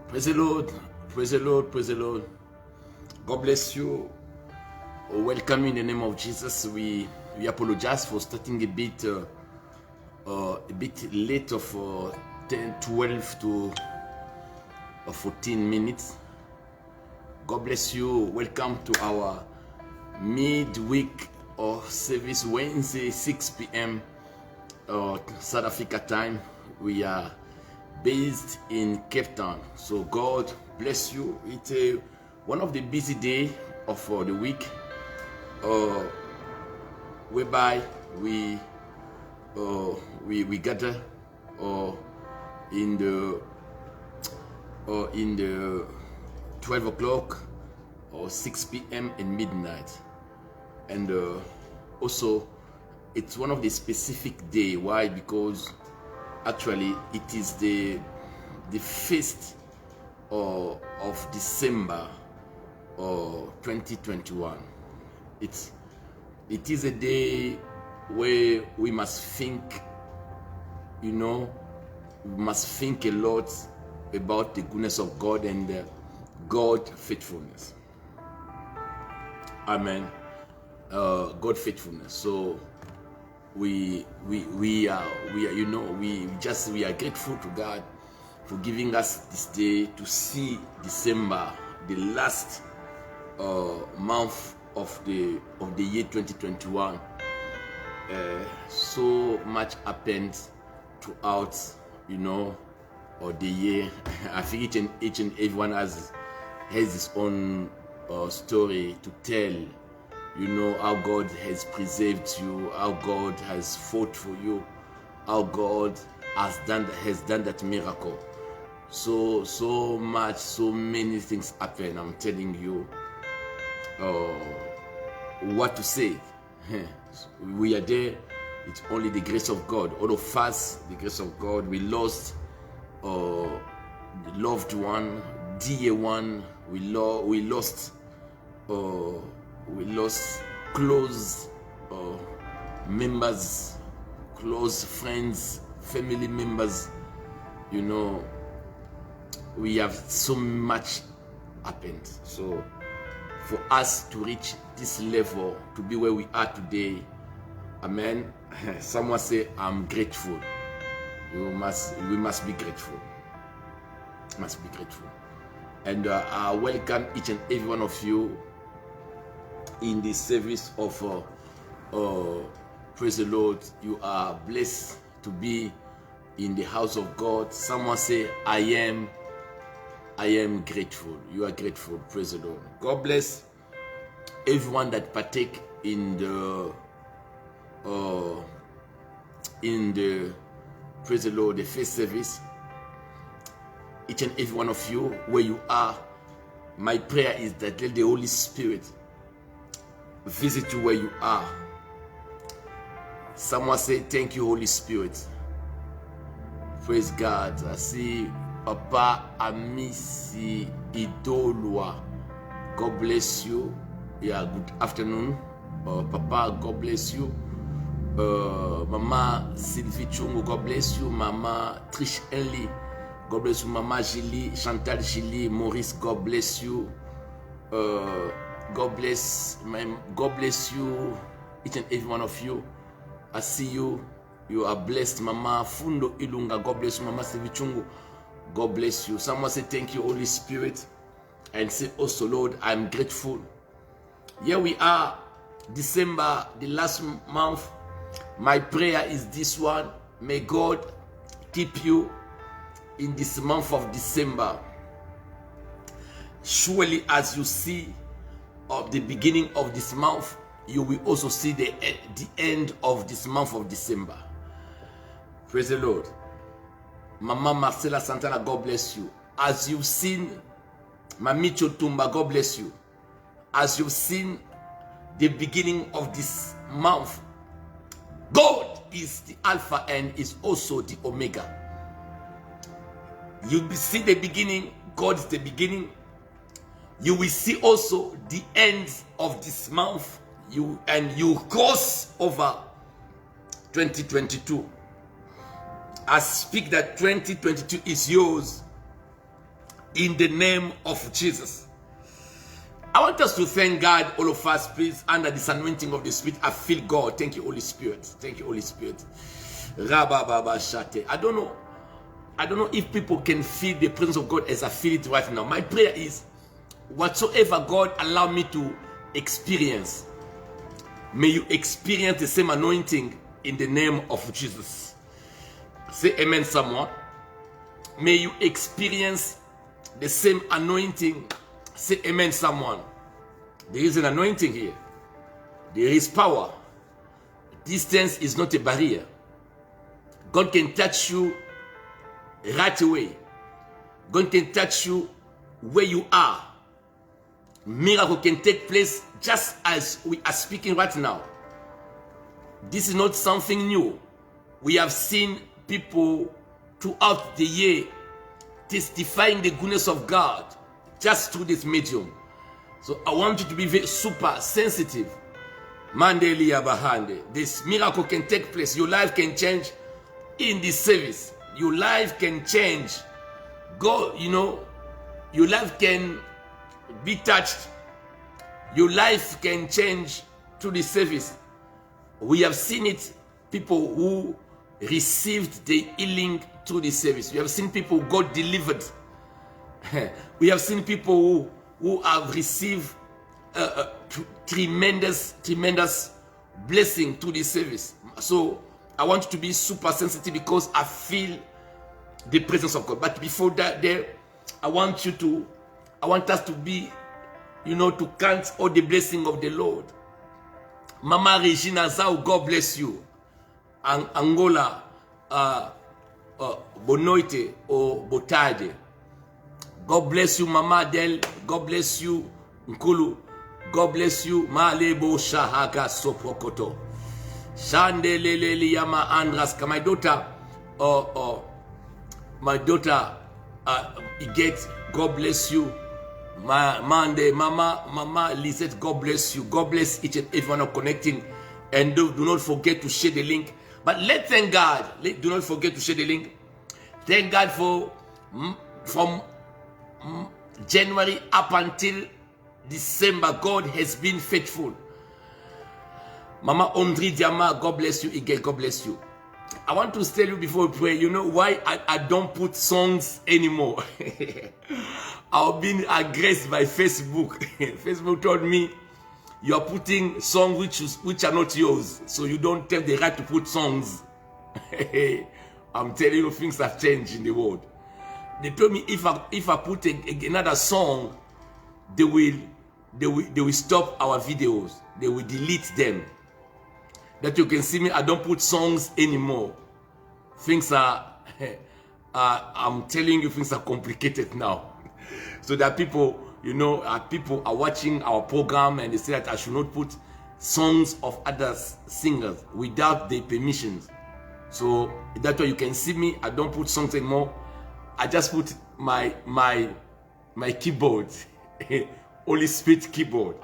Praise the Lord, praise the Lord, praise the Lord. God bless you. Welcome in the name of Jesus. We apologize for starting a bit late of 10, 12 to 14 minutes. God bless you. Welcome to our midweek service, Wednesday, 6 p.m. South Africa time. We are based in Cape Town. So God bless you. It's one of the busy days of the week, whereby we gather in the 12 o'clock or 6 p.m. and midnight. And also it's one of the specific day. Why? Because actually it is the feast of December 2021. It is a day where we must think, we must think a lot about the goodness of God and God faithfulness. Amen. God faithfulness. So we are grateful to God for giving us this day to see December, the last month of the year 2021. So much happened throughout, or the year. I think each and everyone has his own story to tell. How God has preserved you, how God has fought for you, how God has done that miracle. So many things happen. I'm telling you what to say. We are there. It's only the grace of God. All of us, the grace of God. We lost loved one, dear one. We lost close members, close friends, family members. We have so much happened. So for us to reach this level, to be where we are today, amen. Someone say, I'm grateful. We must be grateful. Must be grateful. And I welcome each and every one of you in the service of praise the Lord. You are blessed to be in the house of God. Someone say, I am grateful. You are grateful. Praise the Lord. God bless everyone that partake in the praise the Lord, the first service. Each and every one of you, where you are, my prayer is that let the Holy Spirit visit you where you are. Someone say, thank you, Holy Spirit. Praise God. I see Papa Amisi Idolwa. God bless you. Yeah, good afternoon. Papa, God bless you. Mama Sylvie Chungu, God bless you. Mama Trish Henley, God bless you. Mama Gilly, Chantal Gilly, Maurice, God bless you. God bless you, each and every one of you. I see you. You are blessed. Mama Fundo Ilunga, God bless you. Mama Sevichungu, God bless you. Someone say thank you, Holy Spirit. And say also, Lord, I'm grateful. Here we are, December, the last month. My prayer is this one. May God keep you in this month of December. Surely as you see of the beginning of this month, you will also see the end of this month of December. Praise the Lord. Mama Marcela Santana, God bless you. As you've seen, Mamicho Tumba, God bless you. As you've seen the beginning of this month, God is the Alpha and is also the Omega. You will see the beginning, God is the beginning. You will see also the end of this month. You cross over 2022. I speak that 2022 is yours in the name of Jesus. I want us to thank God, all of us, please, under this anointing of the Spirit. I feel God. Thank you, Holy Spirit. Thank you, Holy Spirit. I don't know if people can feel the presence of God as I feel it right now. My prayer is, whatsoever God allow me to experience, may you experience the same anointing in the name of Jesus. Say amen, someone. May you experience the same anointing. Say amen, someone. There is an anointing here. There is power. Distance is not a barrier. God can touch you right away. God can touch you where you are. Miracle can take place just as we are speaking right now. This is not something new. We have seen people throughout the year testifying the goodness of God just through this medium. So I want you to be very super sensitive. Mandelia Bahande. This miracle can take place. Your life can change in this service. Your life can change. God, your life can be touched. Your life can change through this service. We have seen it, people who received the healing through this service. We have seen people who got delivered. We have seen people who have received tremendous blessing through this service. So I want you to be super sensitive because I feel the presence of God. But before that, I want us to be, to count all the blessing of the Lord. Mama Regina Zau, God bless you. Angola, Bonoite or Botade. God bless you, Mama Del. God bless you, Nkulu. God bless you, Malebo Shahaga Sopokoto. Shandelele Yama Andraska. My daughter, Iget, God bless you. Mama Lisette, God bless you. God bless each and everyone of connecting. And do not forget to share the link. But let's thank God. Do not forget to share the link. Thank God for from January up until December, God has been faithful. Mama Ondri Diama, God bless you. Again, God bless you. I want to tell you before we pray, you know why I don't put songs anymore? I've been aggressed by Facebook. Facebook told me, you are putting songs which are not yours, so you don't have the right to put songs. I'm telling you, things have changed in the world. They told me if I put another song, they will stop our videos. They will delete them. That you can see me, I don't put songs anymore. Things are, I'm telling you, things are complicated now. So that people, people are watching our program and they say that I should not put songs of other singers without their permissions. So that's why you can see me, I don't put songs anymore. I just put my keyboard, Holy Spirit keyboard.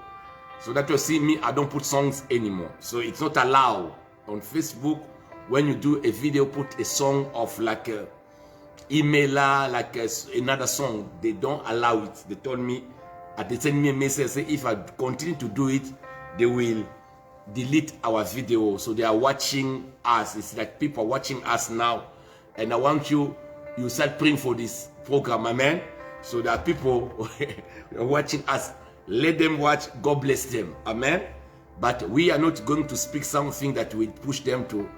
So that you see me, I don't put songs anymore. So it's not allowed on Facebook. When you do a video, put a song of like a emailer, like another song. They don't allow it. They told me, they sent me a message, say if I continue to do it, they will delete our video. So they are watching us. It's like people are watching us now. And I want you start praying for this program, amen? So that people are watching us. Let them watch. God bless them. Amen. But we are not going to speak something that will push them to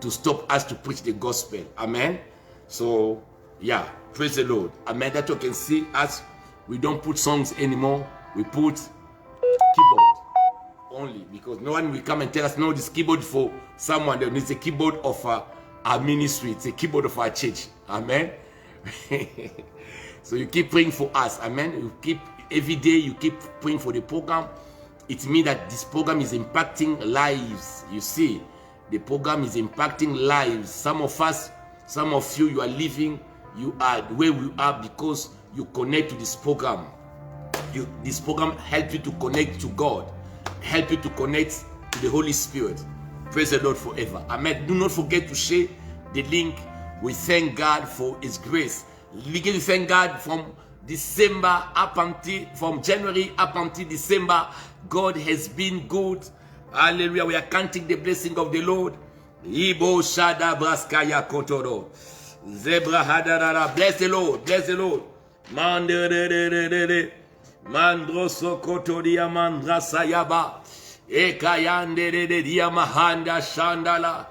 stop us to preach the gospel. Amen. So yeah, praise the Lord. Amen. That you can see us. We don't put songs anymore. We put keyboard only, because no one will come and tell us, no, this keyboard for someone. There needs a keyboard of our ministry. It's a keyboard of our church. Amen. So you keep praying for us. Amen. You keep every day, you keep praying for the program. It means that this program is impacting lives. You see, the program is impacting lives. Some of us, some of you, you are living, you are where we are because you connect to this program. This program helps you to connect to God, help you to connect to the Holy Spirit. Praise the Lord forever. Amen. Do not forget to share the link. We thank God for His grace. We begin to thank God from January up until December. God has been good. Hallelujah. We are counting the blessing of the Lord. Ibo Shada Braskaya Kotoro. Zebra Hadarara. Bless the Lord. Bless the Lord. Mandroso Kotoria Mandrasayaba. Ekayande de Diamahanda Shandala.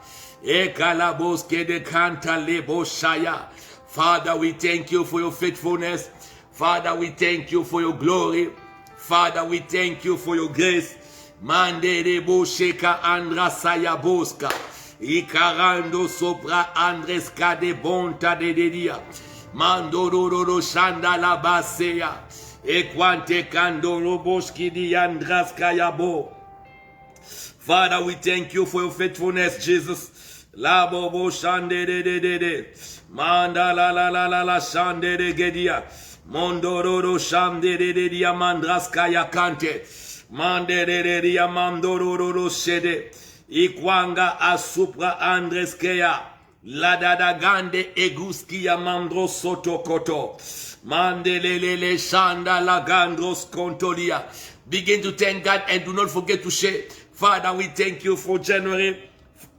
Ekalaboske de Kanta Lebo Shaya. Father, we thank you for your faithfulness. Father, we thank you for your glory. Father, we thank you for your grace. Mande de Bosheka Andra Sayaboska. Ikarando sopra Andreska de Bonta de Dia. Mandororo Shandala Baseya. Equante Kandoro Boski di Andraska Yabo. Father, we thank you for your faithfulness, Jesus. La bobo shande de. Manda la shande de gedia. Mondororo shande de dia mandraska ya kante. Mande de dia mandororo shede. Ikwanga asupra andreskeya. La dada gande eguski ya mandro soto koto. Mande le shanda la gandros kontolia. Begin to thank God and do not forget to share. Father, we thank you for January.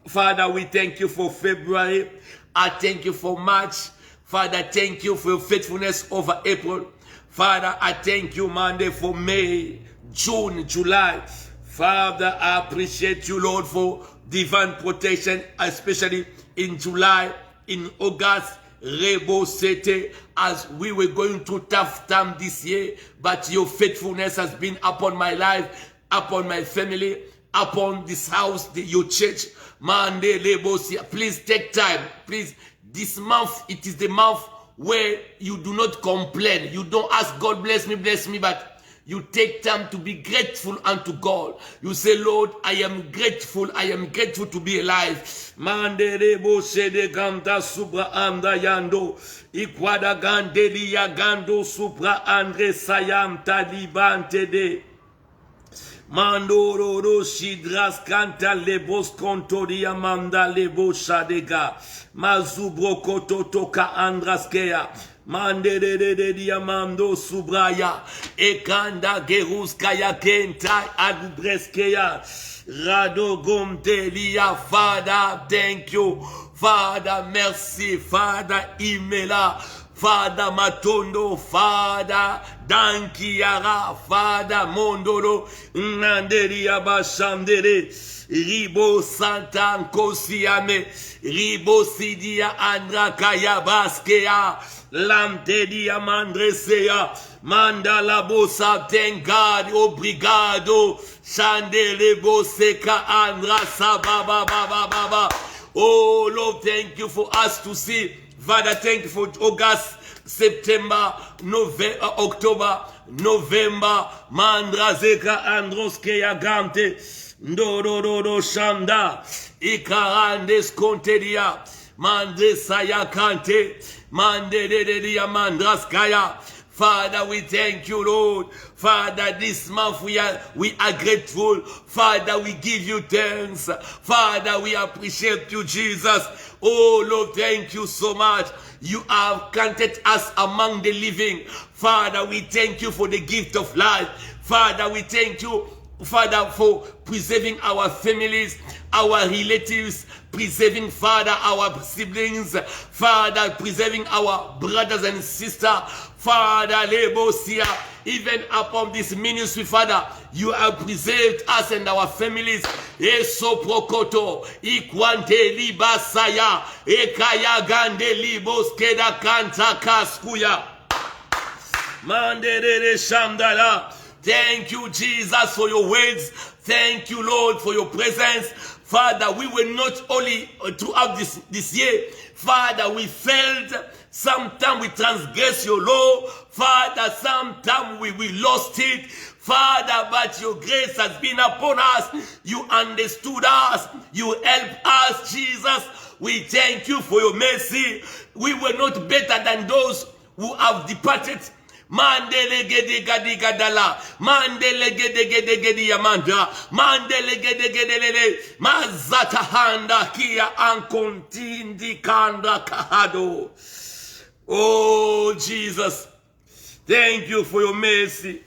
Father, we thank you for February. I thank you for March. Father, thank you for your faithfulness over April. Father, I thank you, Monday, for May, June, July. Father, I appreciate you, Lord, for divine protection, especially in July, in August, Rebo Sete, as we were going through tough time this year, but your faithfulness has been upon my life, upon my family, upon this house, your church. Mande Lebosia. Please take time. Please, this month, it is the month where you do not complain. You don't ask God, bless me, but you take time to be grateful unto God. You say, Lord, I am grateful to be alive. Mande Lebose de Ganda Supra Anda Yando. Ikwada Gandelia Gando Supra Andre Sayam Talibante de. Mandoro shidras canta lebos contoria manda lebo shadega mazubro kototoka andraskea mande de diamando subraya ekanda geruskaya kenta adubreskeya rado gomtelia. Father, thank you. Father, merci. Father, imela. Father Matondo, Father Dankiara, Father Mondolo, Nanderia Bashandere, Ribo Santan Kosiame, Ribo Sidia Andrakaya Baskea, Lamtedia Mandresea, Mandala Bosa, thank God, obrigado, Chandele Boseka Andra Sababa Baba. Oh Lord, thank you for us to see. Father, thank you for August, September, November, October, November. Mandra zeka androske ya gante. Ndororo shanda. Ikarandes kontedia. Mande saya kante. Mande de dia mandraskaya. Father, we thank you, Lord. Father, this month we are grateful. Father, we give you thanks. Father, we appreciate you, Jesus. Oh, Lord, thank you so much. You have counted us among the living. Father, we thank you for the gift of life. Father, we thank you, Father, for preserving our families, our relatives, preserving, Father, our siblings, Father, preserving our brothers and sisters, Father, Lebosia, even upon this ministry, Father, you have preserved us and our families. Eso prokoto, ikwante libasaya, ekaya gande liboskeda kanta kaskuya. Mandere shamdala. Thank you, Jesus, for your words. Thank you, Lord, for your presence. Father, we were not only throughout this year, Father, we failed. Sometimes we transgress your law. Father, sometimes we lost it. Father, but your grace has been upon us. You understood us. You helped us, Jesus. We thank you for your mercy. We were not better than those who have departed. Mandele gede gadi gadala. Mandele gede gede gede yamanda. Mandele gede gede lele. Mazata handa kia ankontindi kanda kahado. Oh, Jesus. Thank you for your mercy.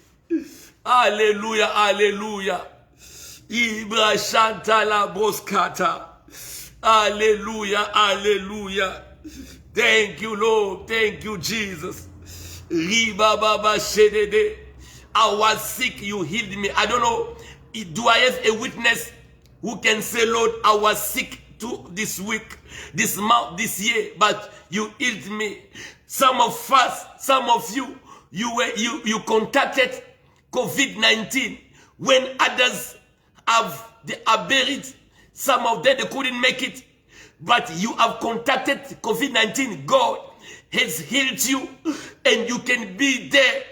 Hallelujah, hallelujah. Ibra shantala boskata. Hallelujah, hallelujah. Thank you, Lord. Thank you, Jesus. Riba baba shedede. I was sick, you healed me. I don't know. Do I have a witness who can say, Lord, I was sick too this week, this month, this year, but you healed me. Some of us, some of you, you contacted COVID-19 when others they are buried. Some of them, they couldn't make it. But you have contacted COVID-19. God has healed you and you can be there.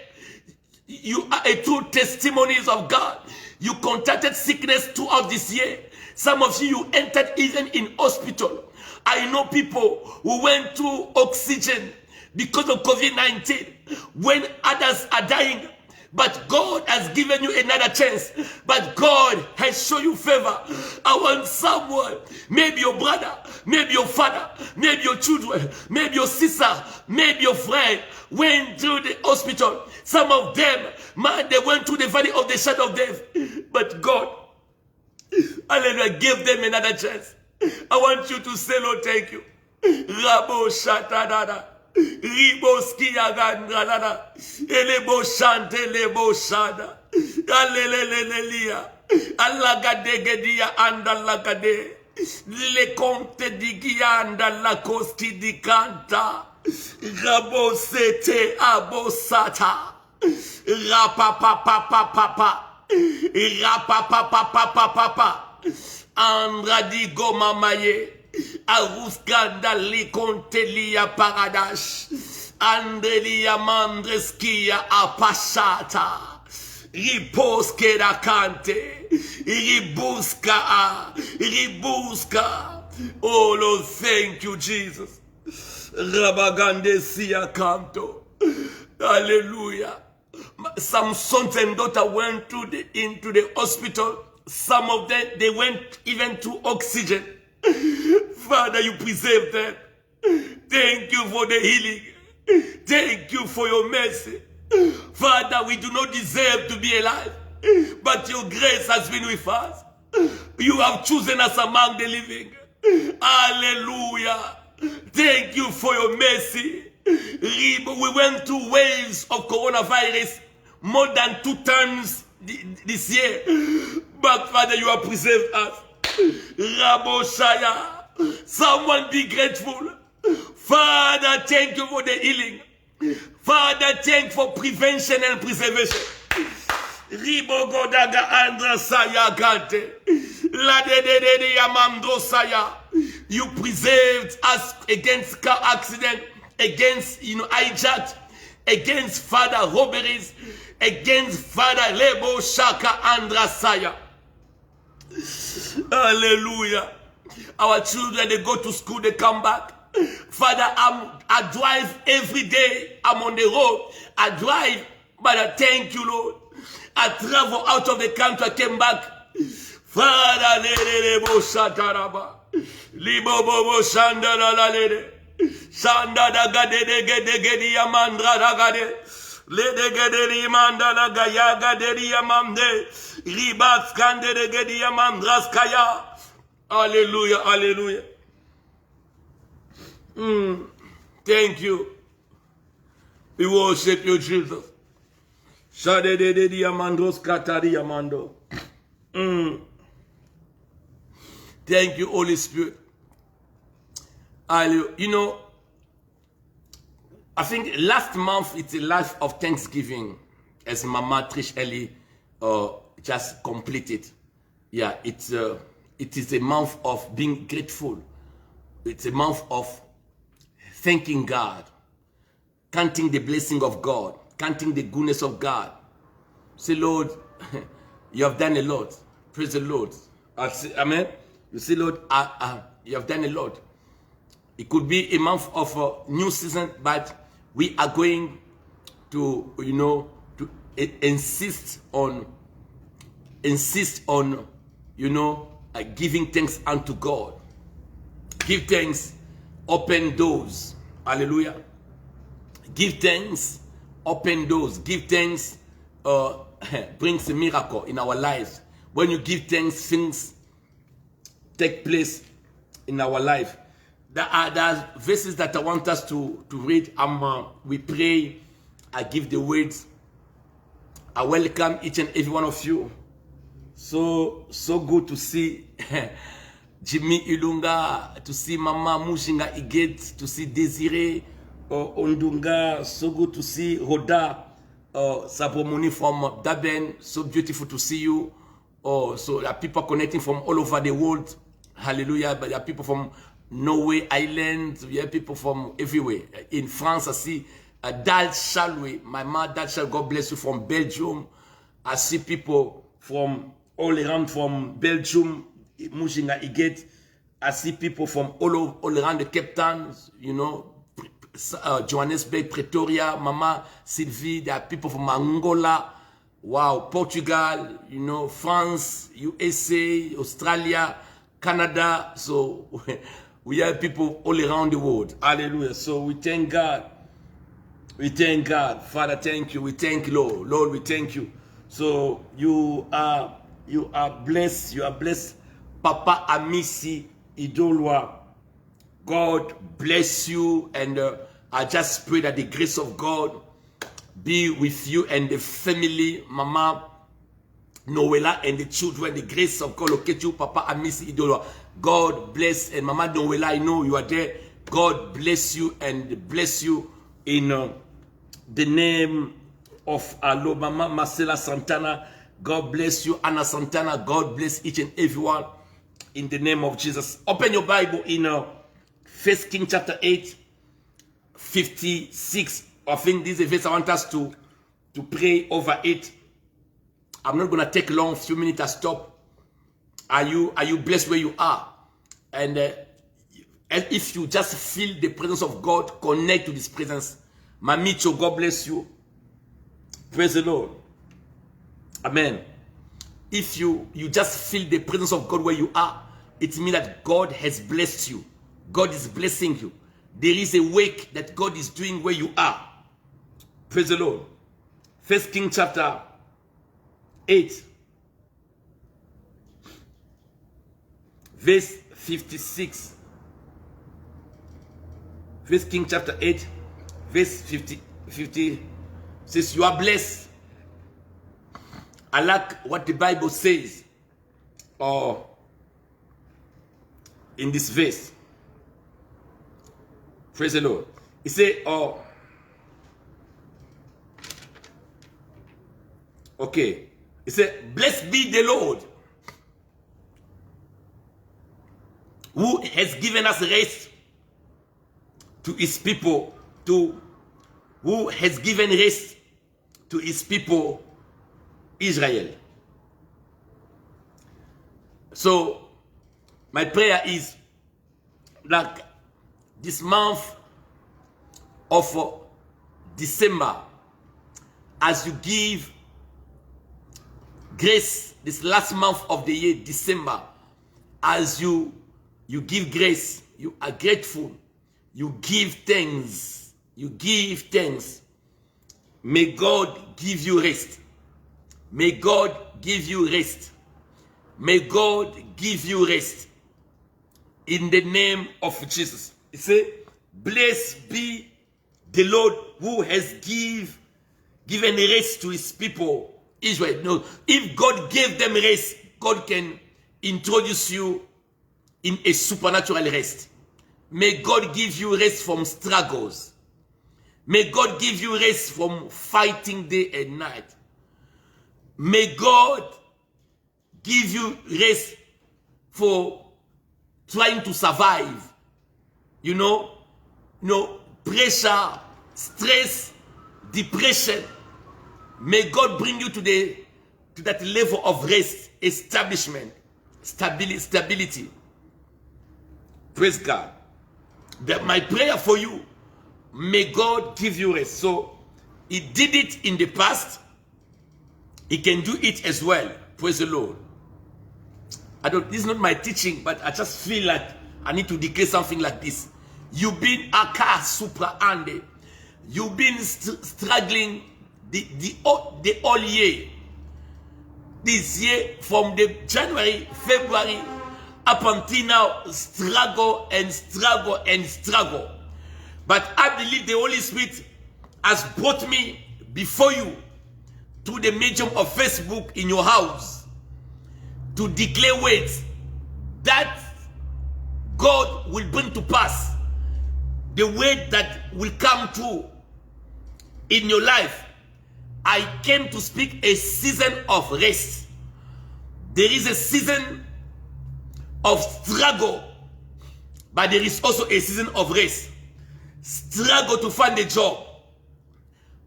You are a true testimonies of God. You contacted sickness throughout this year. Some of you entered even in hospital. I know people who went through oxygen because of COVID-19 when others are dying. But God has given you another chance. But God has shown you favor. I want someone, maybe your brother, maybe your father, maybe your children, maybe your sister, maybe your friend went through the hospital. Some of them, man, they went through the valley of the shadow of death. But God, hallelujah, gave them another chance. I want you to say, Lord, thank you. Rabo shatadada. Ribo skia gandrada. Elebo shante lebo shada. Alelelelelia. Alagadegediya andalagade. Le conte digia andalakoski di canta. Rabo sete abosata. Rapapapapapapa. Rapapapapapapa. Andradigo mamaye. Aruskanda li contelia paradash. Andrelia mandreskia apashata. Riposke da cante. Ribuska. Ribuska. Oh Lord, thank you, Jesus. Rabagande siya canto. Hallelujah. Some sons and daughters went into the hospital. Some of them, they went even to oxygen. Father, you preserve them. Thank you for the healing. Thank you for your mercy. Father, we do not deserve to be alive, but your grace has been with us. You have chosen us among the living. Hallelujah. Thank you for your mercy. We went through waves of coronavirus more than 2 times this year. But Father, you have preserved us. Raboshaya. Someone be grateful. Father, thank you for the healing. Father, thank you for prevention and preservation. Ribogodaga Andra Saya Gante. La de Yamando Saya. You preserved us against car accident, against hijacked, against Father robberies, against Father Lebo Shaka Andra Saya. Hallelujah. Our children, they go to school, they come back. Father, I drive every day. I'm on the road. I drive, but I thank you, Lord. I travel out of the country, I came back. Father, lebo shataraba. Libo bobo shandala la lede. Shanda da gade de gede gede yamandra da gade. Lede gede rimanda la gaya gade yamamde. Ribas kande de gede yamandras kaya. Hallelujah, hallelujah. Thank you. We worship you, Jesus. Shade de de diamandos katari amando. Thank you, Holy Spirit. Hallelujah. You know, I think last month it's a life of Thanksgiving, as Mama Trish Ellie just completed. Yeah, it is a month of being grateful. It's a month of thanking God, counting the blessing of God, counting the goodness of God. Say, Lord, you have done a lot. Praise the Lord. Amen. You say, Lord, you have done a lot. It could be a month of a new season, but we are going to, you know, to insist on, you know, giving thanks unto God. Give thanks, open doors. Hallelujah. Give thanks, open doors. Give thanks brings a miracle in our lives. When you give thanks, things take place in our life. There are verses that I want us to read. We pray. I give the words. I welcome each and every one of you. So good to see Jimmy Ilunga, to see Mama Mushinga Iget, to see Desiree Ondunga. So good to see Roda Sabomoni from Daben. So beautiful to see you. So there are people connecting from all over the world. Hallelujah. But there are people from Norway Island. There are people from everywhere. In France, I see Dal Chalwe, my mother Dal Chalwe, God bless you, from Belgium. I see people from all around, from Belgium, Mushinga Iget. I see people from all around the Cape Town, you know, Johannesburg, Pretoria, Mama Sylvie. There are people from Angola, wow, Portugal, you know, France, USA, Australia, Canada. So we have people all around the world. Hallelujah. So we thank God. We thank God. Father, thank you. We thank you, Lord. Lord, we thank you. So you are blessed. You are blessed. Papa Amisi Idolwa. God bless you. And I just pray that the grace of God be with you and the family, Mama Noela and the children. The grace of God locate you, Papa Amisi Idolwa. God bless. And Mama Noela, I know you are there. God bless you and bless you in the name of our Lord. Mama Marcela Santana, God bless you. Anna Santana, God bless each and everyone in the name of Jesus. Open your Bible in 1 Kings chapter 8, 56. I think this is a verse I want us to pray over it. I'm not going to take long, few minutes to stop. Are you blessed where you are? And if you just feel the presence of God, connect to this presence. Mamicho, God bless you. Praise the Lord. Amen. If you just feel the presence of God where you are, it means that God has blessed you. God is blessing you. There is a work that God is doing where you are. Praise the Lord. 1 Kings chapter 8, verse 56. 1 Kings chapter 8, verse 50 says, you are blessed. I like what the Bible says in this verse. Praise the Lord. It says, okay. It said, blessed be the Lord, who has given us rest to his people, who has given rest to his people, Israel. So, my prayer is, like, this month of December, as you give grace, this last month of the year, December, as you give grace, you are grateful, you give thanks, may God give you rest. May God give you rest. May God give you rest. In the name of Jesus. It says, blessed be the Lord who has given rest to his people, Israel. No, if God gave them rest, God can introduce you in a supernatural rest. May God give you rest from struggles. May God give you rest from fighting day and night. May God give you rest for trying to survive. You know, pressure, stress, depression. May God bring you to that level of rest, establishment, stability. Praise God. That my prayer for you, may God give you rest. So, He did it in the past. He can do it as well. Praise the Lord. This is not my teaching, but I just feel like I need to declare something like this. You've been aka supra ande. You've been struggling the whole year. This year, from the January, February, up until now, struggle and struggle and struggle. But I believe the Holy Spirit has brought me before you to the medium of Facebook in your house to declare words that God will bring to pass, the word that will come true in your life. I came to speak a season of rest. There is a season of struggle, but there is also a season of rest. Struggle to find a job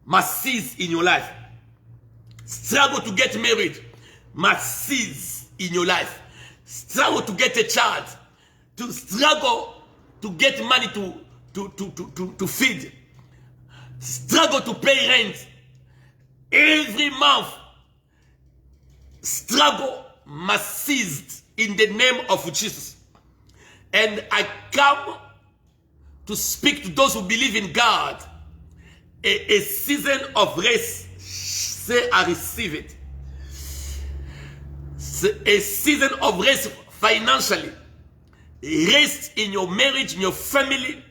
must cease in your life. Struggle to get married must cease in your life. Struggle to get a child, to struggle to get money to feed, struggle to pay rent every month. Struggle must cease in the name of Jesus. And I come to speak to those who believe in God a season of rest. Say, I receive it. A season of rest financially, rest in your marriage, in your family,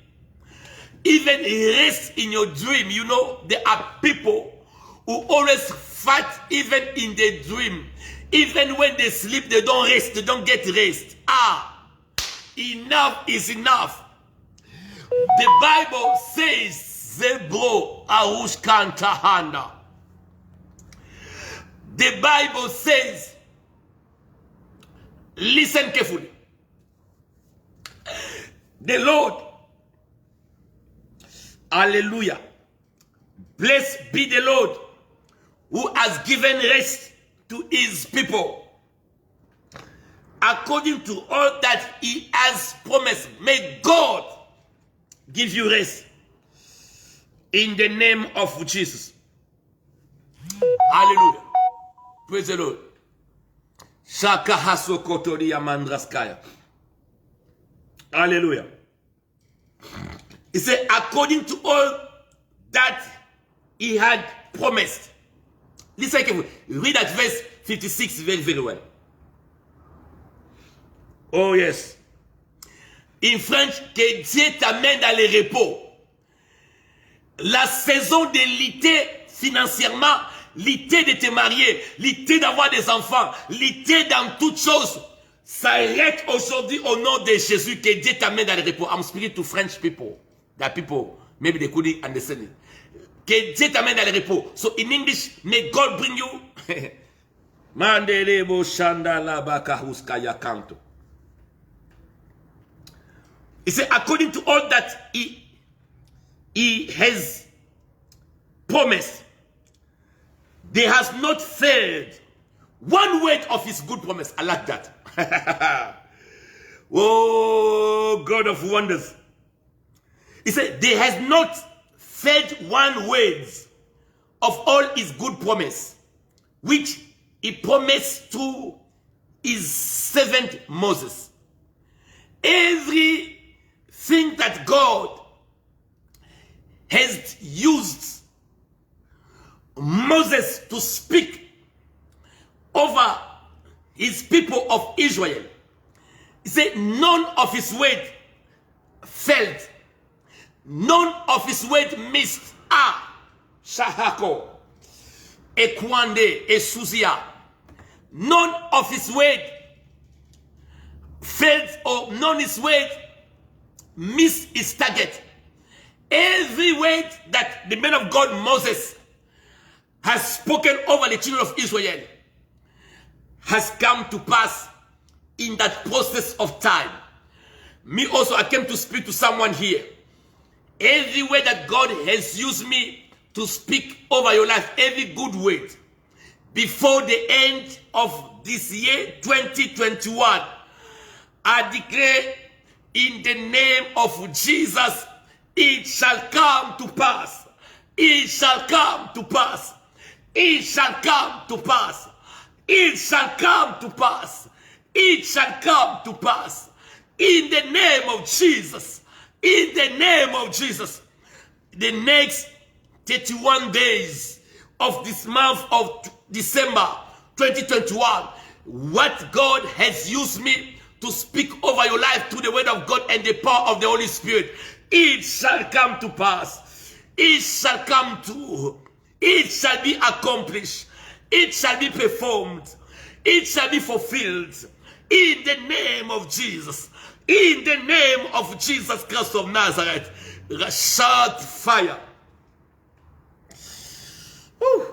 even rest in your dream. You know, there are people who always fight even in their dream. Even when they sleep, they don't rest, they don't get rest. Enough is enough. The Bible says, Zebro Arush Kantahanda. The Bible says, listen carefully. The Lord, hallelujah, blessed be the Lord who has given rest to his people according to all that he has promised. May God give you rest in the name of Jesus. Hallelujah. Praise the Lord. Shaka hasokotoria mandraskaya. Hallelujah. He said, according to all that he had promised. Listen carefully. Read that verse 56 very, very well. Oh yes. In French, que Dieu t'amène dans le repos. La saison de l'été financièrement, l'été de te marier, l'été d'avoir des enfants, l'été dans toutes choses, s'arrête aujourd'hui au nom de Jésus. Que Dieu t'amène dans le repos. I'm speaking to French people. That people, maybe they couldn't understand it. Que Dieu t'amène dans le repos. So in English, may God bring you. Mandelebo Shandala Bakahuskaya Kanto. He said, according to all that he has promised, there has not failed one word of his good promise. I like that. Oh, God of wonders. He said, there has not failed one word of all his good promise, which he promised to his servant Moses. Everything that God has used Moses to speak over his people of Israel, he said none of his word failed. None of his word missed. Shahako, Ekwande, Esuzia. None of his word failed, or none of his word missed his target. Every word that the man of God Moses has spoken over the children of Israel has come to pass in that process of time. Me also, I came to speak to someone here. Every word that God has used me to speak over your life, every good word, before the end of this year, 2021, I declare in the name of Jesus, it shall come to pass. It shall come to pass. It shall come to pass. It shall come to pass. It shall come to pass. In the name of Jesus. In the name of Jesus. The next 31 days of this month of December 2021, what God has used me to speak over your life through the word of God and the power of the Holy Spirit, it shall come to pass. It shall come to. It shall be accomplished. It shall be performed. It shall be fulfilled. In the name of Jesus. In the name of Jesus Christ of Nazareth. Shout fire. Woo.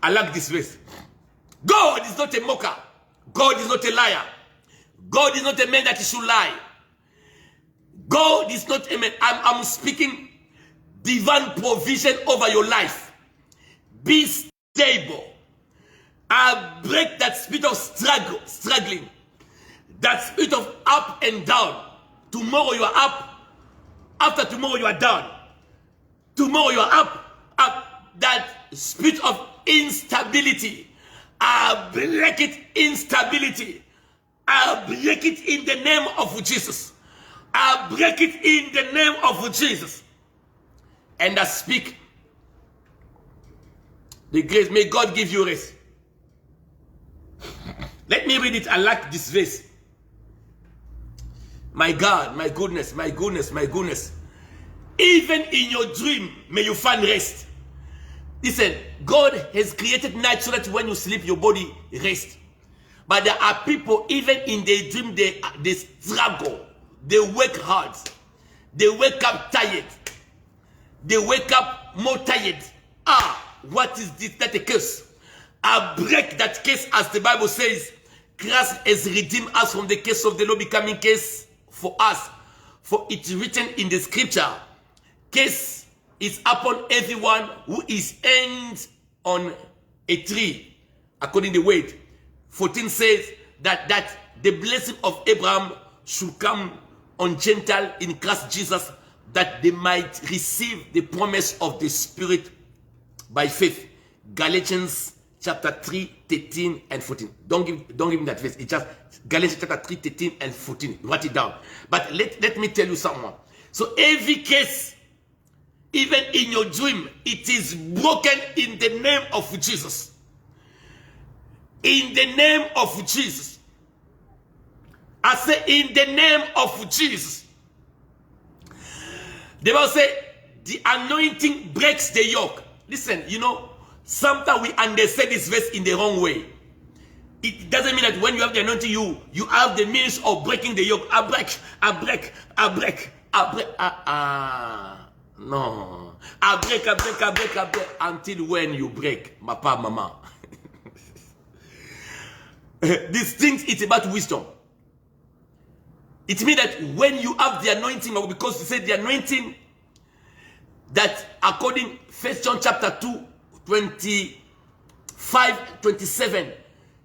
I like this verse. God is not a mocker. God is not a liar. God is not a man that he should lie. God is not a man. I'm speaking divine provision over your life. Be stable. I break that spirit of struggling. That spirit of up and down. Tomorrow you are up. After tomorrow you are down. Tomorrow you are up. That spirit of instability. I break it, instability. I break it in the name of Jesus. I break it in the name of Jesus. And I speak the grace. May God give you rest. Let me read it. I like this verse. My God, my goodness, my goodness, my goodness. Even in your dream, may you find rest. Listen, God has created naturally when you sleep, your body rest. But there are people, even in their dream, they struggle. They work hard. They wake up tired. They wake up more tired. What is this? That a curse? I break that curse, as the Bible says. Christ has redeemed us from the curse of the law, becoming curse for us. For it's written in the scripture, curse is upon everyone who is hanged on a tree. According to the word, 14 says that the blessing of Abraham should come on Gentile in Christ Jesus, that they might receive the promise of the Spirit by faith. Galatians chapter 3, 13 and 14. Don't give me that verse. It's just Galatians chapter 3, 13 and 14. Write it down. But let me tell you something. So every case, even in your dream, it is broken in the name of Jesus. In the name of Jesus. I say in the name of Jesus. The Bible says the anointing breaks the yoke. Listen, you know, sometimes we understand this verse in the wrong way. It doesn't mean that when you have the anointing, you have the means of breaking the yoke. I break. No. I break until when you break, papa, mama. These things, it's about wisdom. It means that when you have the anointing, because you said the anointing, that according 1 John chapter 2, 25, 27,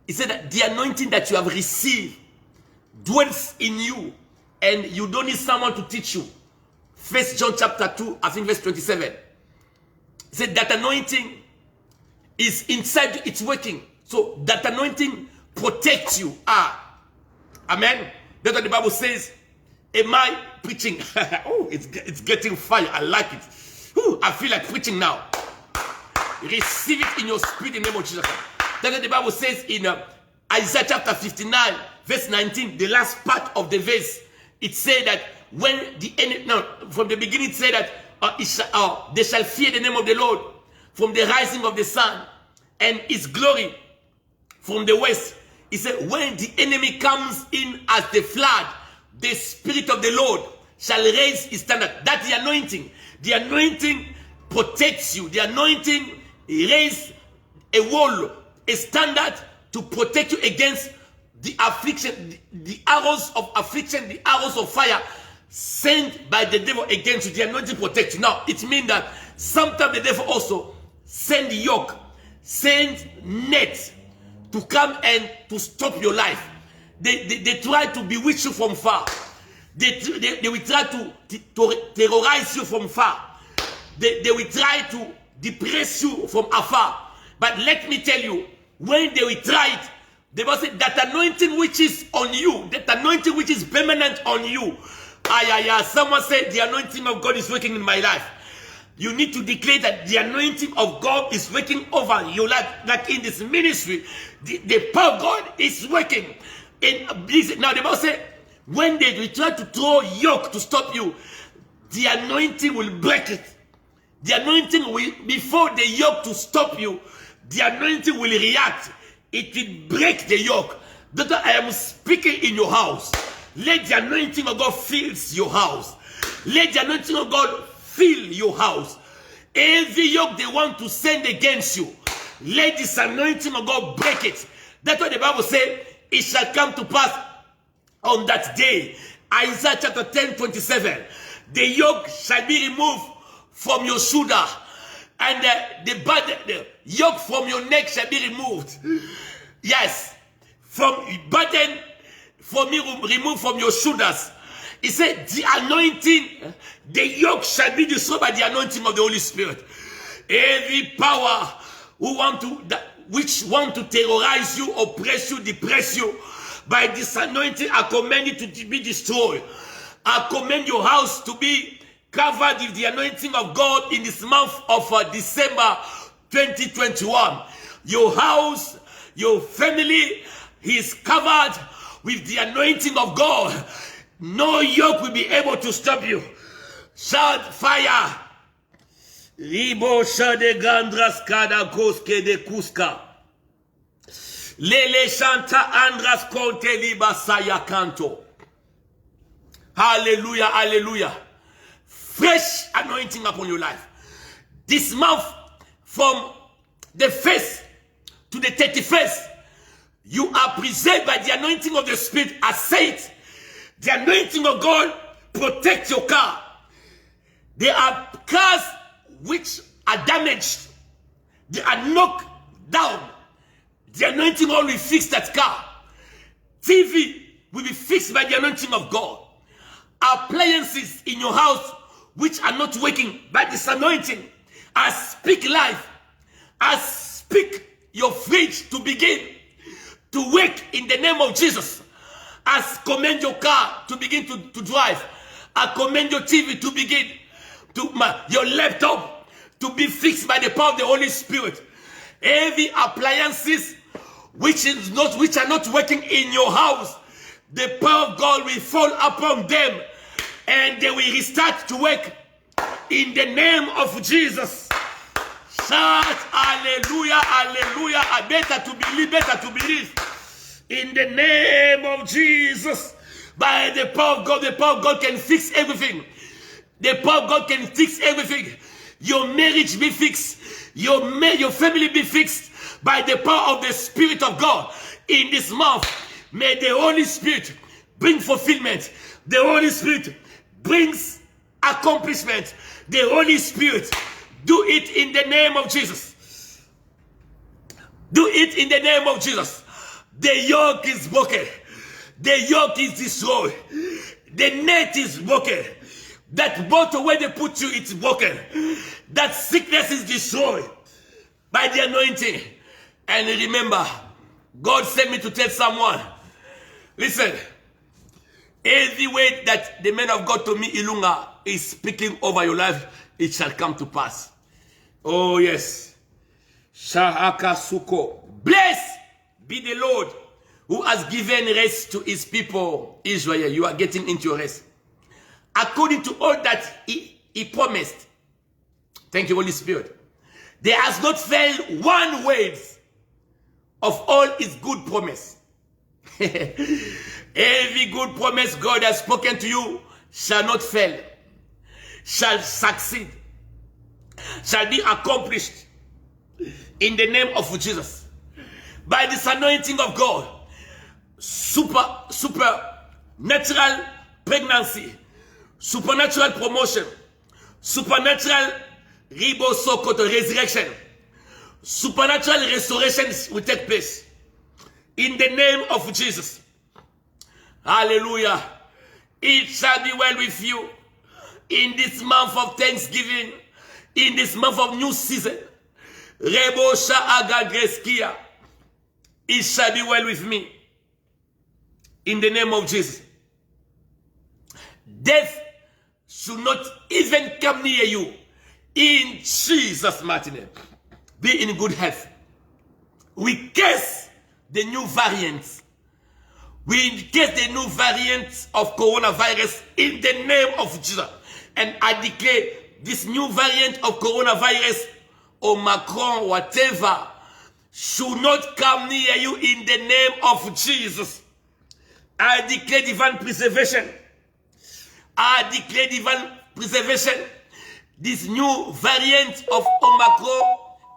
it said that the anointing that you have received dwells in you, and you don't need someone to teach you. 1 John chapter 2, I think verse 27. It said that anointing is inside you, it's working. So that anointing protects you. Amen. That's what the Bible says. Am I preaching? Oh, it's getting fire. I like it. Ooh, I feel like preaching now. Receive it in your spirit in the name of Jesus. That's what the Bible says in Isaiah chapter 59, verse 19, the last part of the verse. It said that when the enemy, from the beginning it said that they shall fear the name of the Lord from the rising of the sun and his glory from the west. He said, when the enemy comes in as the flood, the Spirit of the Lord shall raise his standard. That's the anointing. The anointing protects you. The anointing raises a wall, a standard to protect you against the affliction, the arrows of affliction, the arrows of fire sent by the devil against you. The anointing protects you. Now, it means that sometimes the devil also send yoke, send net to come and to stop your life. They try to bewitch you from far. They will try to terrorize you from far. they will try to depress you from afar. But let me tell you, when they will try it, they will say that anointing which is on you, that anointing which is permanent on you. Someone said the anointing of God is working in my life. You need to declare that the anointing of God is working over your life. Like in this ministry, the power of God is working. Now the Bible says, when they will try to throw yoke to stop you, the anointing will break it. The anointing will, before the yoke to stop you, the anointing will react. It will break the yoke. That I am speaking in your house. Let the anointing of God fill your house. Let the anointing of God fill your house. Every yoke they want to send against you, let this anointing of God break it. That's what the Bible says. It shall come to pass on that day. Isaiah chapter 10:27. The yoke shall be removed from your shoulder, and the yoke from your neck shall be removed. Yes, from burden from you removed from your shoulders. He said, the anointing, the yoke shall be destroyed by the anointing of the Holy Spirit. Every power which want to terrorize you, oppress you, depress you, by this anointing, I command it to be destroyed. I command your house to be covered with the anointing of God in this month of December 2021. Your house, your family is covered with the anointing of God. No yoke will be able to stop you. Shout fire. Ribo shade gandras kada koske de kuska. Lele shanta andras konte liba saya kanto. Hallelujah, hallelujah. Fresh anointing upon your life. This month, from the 1st to the 31st, you are preserved by the anointing of the Spirit. I say it. The anointing of God protects your car. There are cars which are damaged. They are knocked down. The anointing will fix that car. TV will be fixed by the anointing of God. Appliances in your house which are not working by this anointing, I speak life. I speak your fridge to begin to work in the name of Jesus. I command your car to begin to drive. I command your TV to begin your laptop to be fixed by the power of the Holy Spirit. Every appliances which are not working in your house, the power of God will fall upon them and they will restart to work in the name of Jesus. Shout hallelujah, hallelujah. Better to believe. In the name of Jesus. By the power of God can fix everything. The power of God can fix everything. Your marriage be fixed. Your family be fixed by the power of the Spirit of God. In this month, may the Holy Spirit bring fulfillment. The Holy Spirit brings accomplishment. The Holy Spirit, do it in the name of Jesus. Do it in the name of Jesus. The yoke is broken. The yoke is destroyed. The net is broken. That bottle where they put you, it's broken. That sickness is destroyed by the anointing. And remember, God sent me to tell someone, listen, every word that the man of God to me, Ilunga, is speaking over your life, it shall come to pass. Oh yes. Shahaka Suko. Blessed be the Lord who has given rest to his people, Israel. You are getting into your rest. According to all that he promised. Thank you, Holy Spirit. There has not failed one word of all his good promise. Every good promise God has spoken to you shall not fail, shall succeed, shall be accomplished in the name of Jesus. By this anointing of God, supernatural pregnancy, supernatural promotion, supernatural resurrection, supernatural restoration will take place in the name of Jesus. Hallelujah. It shall be well with you in this month of Thanksgiving. in this month of new season. Rebosha agagreskia. It shall be well with me. In the name of Jesus. Death should not even come near you. In Jesus' mighty name. Be in good health. We curse the new variants. We curse the new variants of coronavirus in the name of Jesus. And I declare this new variant of coronavirus, Omicron, whatever, should not come near you in the name of Jesus. I declare divine preservation. I declare divine preservation. This new variant of Omicron,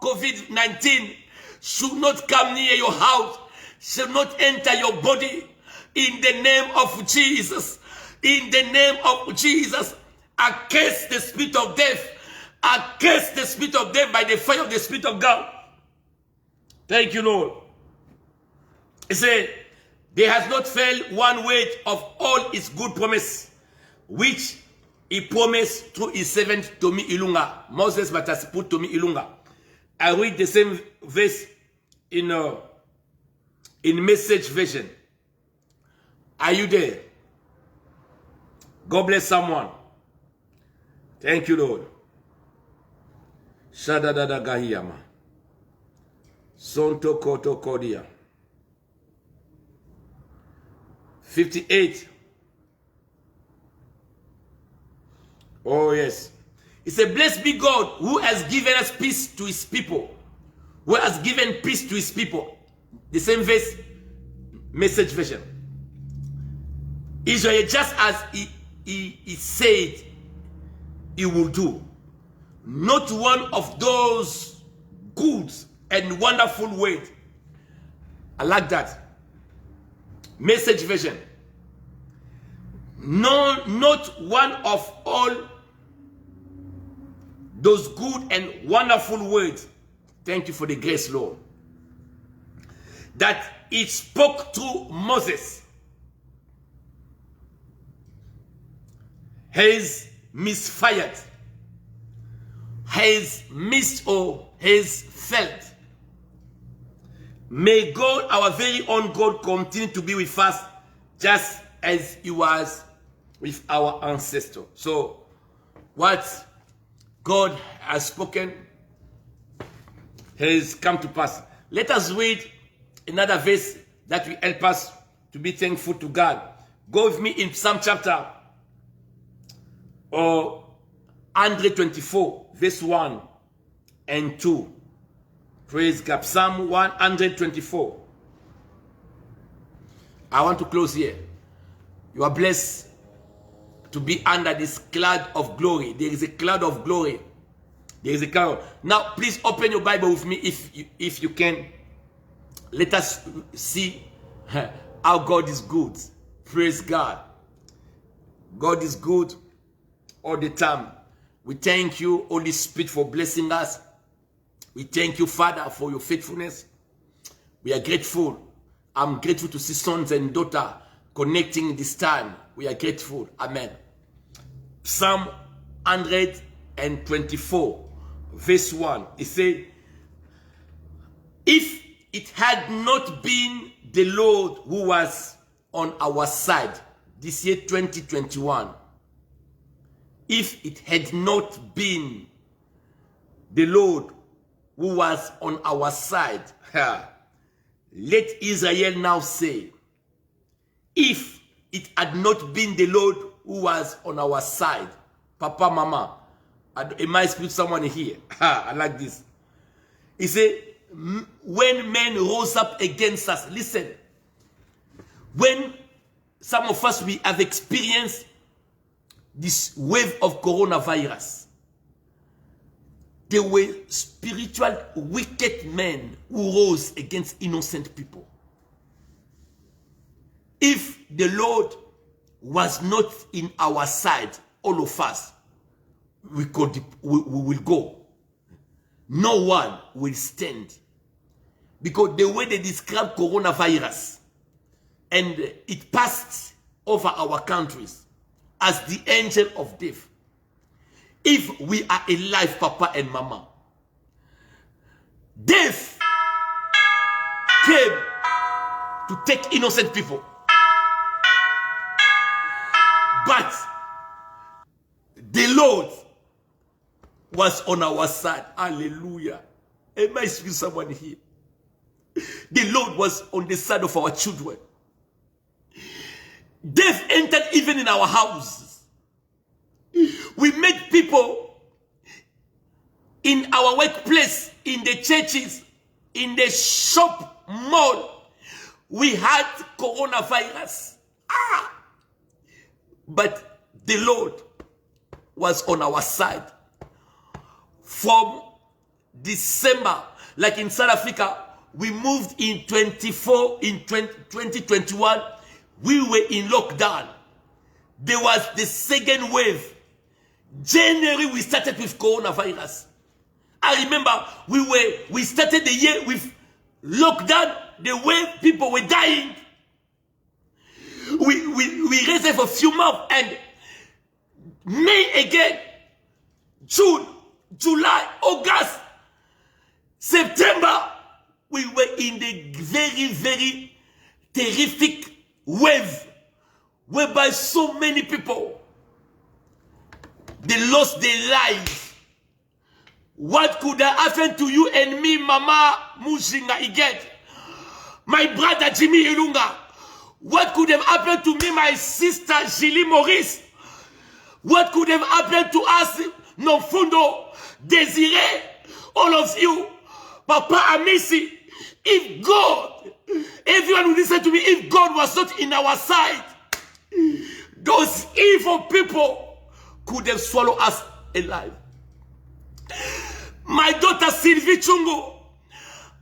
COVID-19, should not come near your house, should not enter your body. In the name of Jesus. In the name of Jesus. I curse the spirit of death. I curse the spirit of death by the fire of the Spirit of God. Thank you, Lord. He said, there has not failed one word of all his good promise, which he promised through his servant Tommy Ilunga. Moses put Tommy Ilunga. I read the same verse in Message version. Are you there? God bless someone. Thank you, Lord. Shadadada Gahiyama. Sonto Koto Kodia. 58. Oh, yes. It said, blessed be God who has given us peace to his people. Who has given peace to his people. The same verse, Message version. Israel, just as he said he will do. Not one of those good and wonderful words. I like that. Message version. No, not one of all those good and wonderful words. Thank you for the grace, Lord. That it spoke to Moses has misfired, has missed, or has failed. May God, our very own God, continue to be with us just as he was with our ancestor. So, what God has spoken has come to pass. Let us read another verse that will help us to be thankful to God. Go with me in Psalm chapter 124, verse 1 and 2. Praise God. Psalm 124. I want to close here. You are blessed to be under this cloud of glory. There is a cloud of glory. There is a cloud. Now, please open your Bible with me if you can. Let us see how God is good. Praise God. God is good all the time. We thank you, Holy Spirit, for blessing us. We thank you, Father, for your faithfulness. We are grateful. I'm grateful to see sons and daughters connecting this time. We are grateful. Amen. Psalm 124, verse 1. It says, if it had not been the Lord who was on our side this year 2021, if it had not been the Lord who was on our side, let Israel now say, if it had not been the Lord who was on our side, Papa, Mama, am I speaking to someone here? I like this. He said, when men rose up against us, listen, when some of us, we have experienced this wave of coronavirus, there were spiritual wicked men who rose against innocent people. If the Lord was not in our side, all of us, we will go. No one will stand. Because the way they describe coronavirus, and it passed over our countries as the angel of death. if we are alive, Papa and Mama. Death came to take innocent people. But the Lord was on our side. Hallelujah. Am I speaking to someone here? The Lord was on the side of our children. Death entered even in our houses. We met people in our workplace, in the churches, in the shop, mall. We had coronavirus. But the Lord was on our side. From December, like in South Africa, we moved in 2021. We were in lockdown. There was the second wave. January, we started with coronavirus. I remember we started the year with lockdown, the way people were dying. We raised it for a few months, and May again, June, July, August, September, we were in the very, very terrific wave, whereby so many people, they lost their lives. What could have happened to you and me, Mama Mushinga Iget, my brother Jimmy Ilunga? What could have happened to me, my sister Julie Maurice? What could have happened to us, Nofundo, Desiree, all of you, Papa Amisi? If God, everyone who listen to me, if God was not in our side, those evil people could have swallowed us alive. My daughter Sylvie Chungo,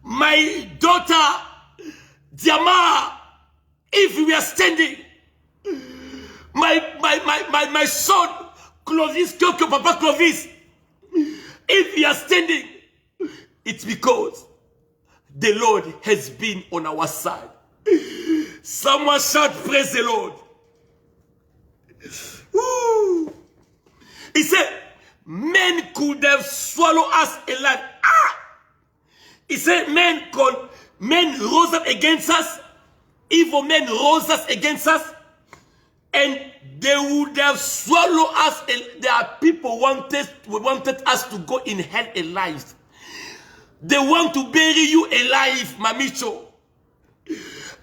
my daughter Diama, if we are standing, my son Clovis, Kyokyo, Papa Clovis, if we are standing, it's because the Lord has been on our side. Someone shout, praise the Lord. Woo. He said, men could have swallowed us alive. He said, men rose up against us. Evil men rose us against us. And they would have swallowed us. There are people who wanted us to go in hell alive. They want to bury you alive, Mamicho.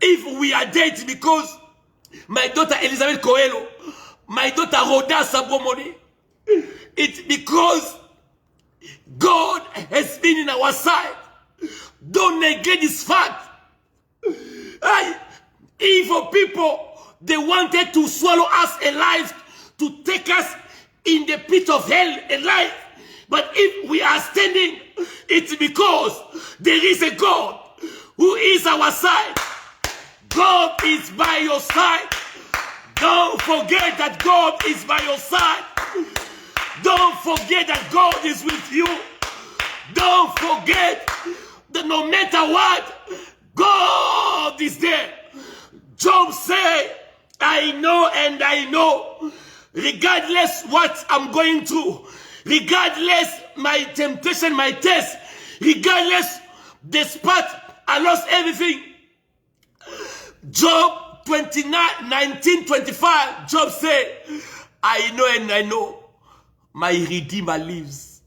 If we are dead, because my daughter Elizabeth Coelho, my daughter Rhoda Sabromoni, it's because God has been in our side. Don't negate this fact. Evil people, they wanted to swallow us alive, to take us in the pit of hell alive. But if we are standing, it's because there is a God who is our side. God is by your side. Don't forget that God is by your side. Don't forget that God is with you. Don't forget that no matter what, God is there. Job said, I know and I know, regardless what I'm going through, regardless my temptation, my test, regardless, despite I lost everything. Job 19:25, Job said, I know and I know, my Redeemer lives.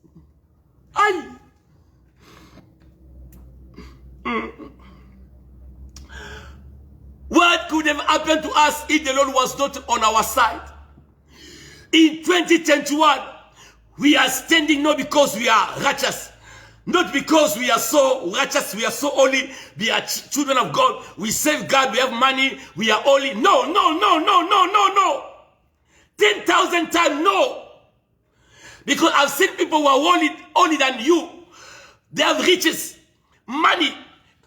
What could have happened to us if the Lord was not on our side? In 2021, we are standing not because we are righteous, not because we are so righteous, we are so holy, we are children of God, we serve God, we have money, we are holy. No. 10,000 times no. Because I've seen people who are holy than you. They have riches, money,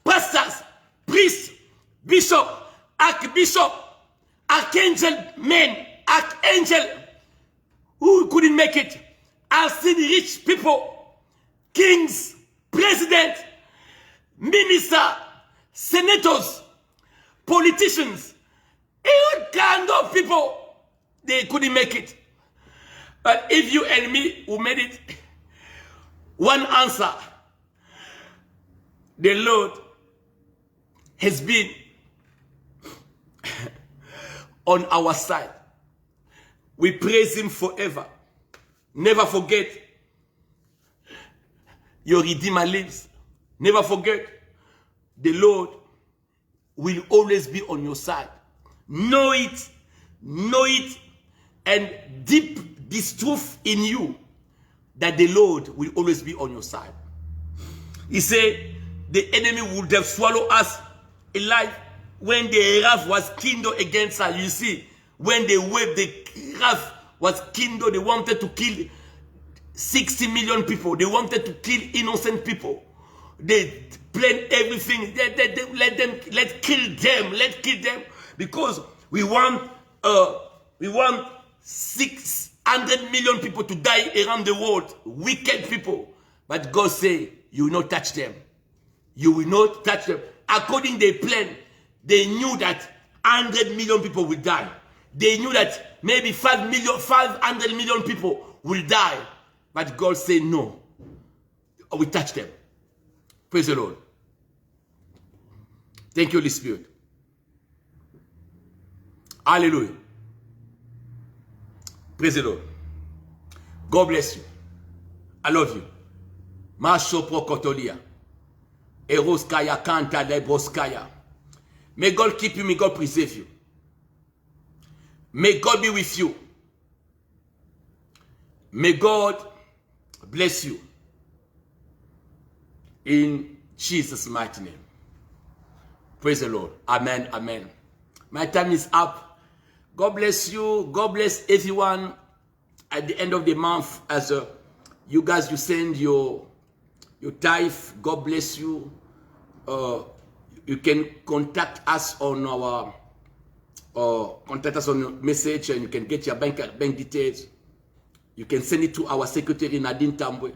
pastors, priests, bishop, archbishop, archangel men, archangel who couldn't make it. I've seen rich people, kings, president, minister, senators, politicians, all kind of people, they couldn't make it. But if you and me who made it one answer, the Lord has been on our side. We praise him forever. Never forget, your Redeemer lives. Never forget, the Lord will always be on your side. Know it, and deep this truth in you, that the Lord will always be on your side. He said, the enemy would have swallowed us alive when the wrath was kindled against us. You see, when the wrath was kindled, they wanted to kill 60 million people. They wanted to kill innocent people. They planned everything. Let's kill them, because we want 600 million people to die around the world. Wicked people. But God said, you will not touch them. You will not touch them. According to their plan, they knew that 100 million people will die. They knew that maybe 500 million people will die. But God said, no, we touch them. Praise the Lord. Thank you, Holy Spirit. Hallelujah. Praise the Lord. God bless you. I love you. Masho prokotolia. Eroskaya kanta lebroskaya. May God keep you. May God preserve you. May God be with you. May God bless you. In Jesus' mighty name. Praise the Lord. Amen. Amen. My time is up. God bless you. God bless everyone. At the end of the month, as you guys, you send your tithe. God bless you. You can contact us on our message, and you can get your bank details. You can send it to our secretary, Nadine Tambwe.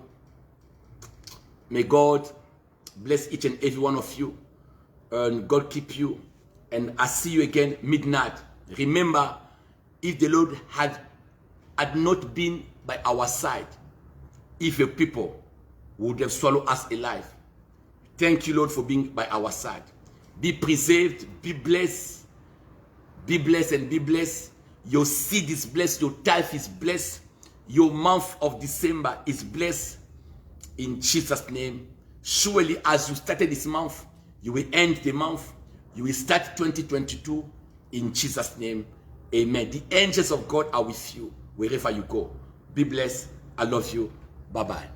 May God bless each and every one of you, and God keep you. And I see you again midnight. Remember, if the Lord had not been by our side, if a people would have swallowed us alive. Thank you, Lord, for being by our side. Be preserved, be blessed, and be blessed. Your seed is blessed, your tithe is blessed, your month of December is blessed. In Jesus' name. Surely as you started this month, you will end the month. You will start 2022 in Jesus' name. Amen. The angels of God are with you wherever you go. Be blessed. I love you. Bye-bye.